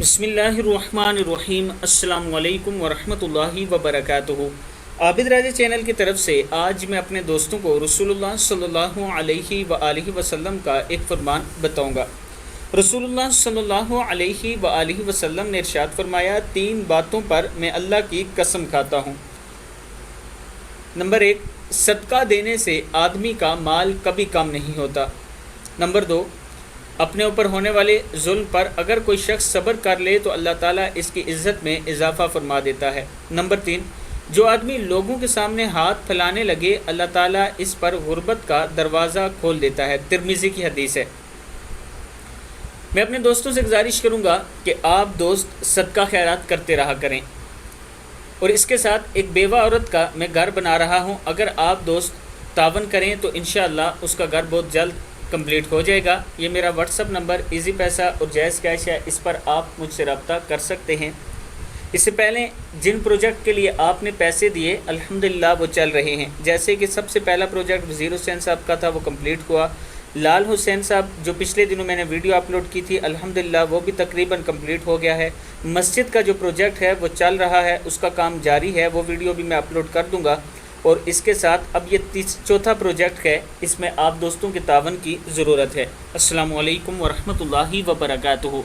बिस्मिल्लाहिर्रहमानिर्रहीम। अस्सलामु अलैकुम वरहमतुल्लाहि वबरकातुहू। आबिद राजा चैनल की तरफ से आज मैं अपने दोस्तों को रसूलुल्लाह सल्लल्लाहु अलैहि वसल्लम का एक फरमान बताऊंगा। रसूलुल्लाह सल्लल्लाहु अलैहि वसल्लम ने इरशाद फरमाया, 3 बातों पर मैं अल्लाह की कसम खाता हूँ। नंबर 1, सदका देने से आदमी का माल कभी कम नहीं होता। नंबर 2, अपने ऊपर होने वाले जुल्म पर अगर कोई शख्स सब्र कर ले तो अल्लाह ताला इसकी इज़्ज़त में इजाफ़ा फरमा देता है। नंबर 3, जो आदमी लोगों के सामने हाथ फैलाने लगे अल्लाह ताला इस पर गुर्बत का दरवाज़ा खोल देता है। तिरमिज़ी की हदीस है। मैं अपने दोस्तों से गुजारिश करूँगा कि आप दोस्त सदका खैरात करते रहा करें। और इसके साथ एक बेवा औरत का मैं घर बना रहा हूँ, अगर आप दोस्त तावन करें तो इंशाअल्लाह उसका घर बहुत जल्द कंप्लीट हो जाएगा। ये मेरा व्हाट्सअप नंबर इजी पैसा और जायज़ कैश है, इस पर आप मुझसे रब्ता कर सकते हैं। इससे पहले जिन प्रोजेक्ट के लिए आपने पैसे दिए अल्हम्दुलिल्लाह वो चल रहे हैं। जैसे कि सबसे पहला प्रोजेक्ट वज़ीर हुसैन साहब का था, वो कंप्लीट हुआ। लाल हुसैन साहब जो पिछले दिनों मैंने वीडियो अपलोड की थी अल्हम्दुलिल्लाह वो भी तकरीबन कंप्लीट हो गया है। मस्जिद का जो प्रोजेक्ट है वो चल रहा है, उसका काम जारी है, वो वीडियो भी मैं अपलोड कर दूँगा। और इसके साथ अब ये चौथा प्रोजेक्ट है, इसमें आप दोस्तों के तावन की ज़रूरत है। अस्सलामु अलैकुम वरहमतुल्लाहि वबरकातुहू।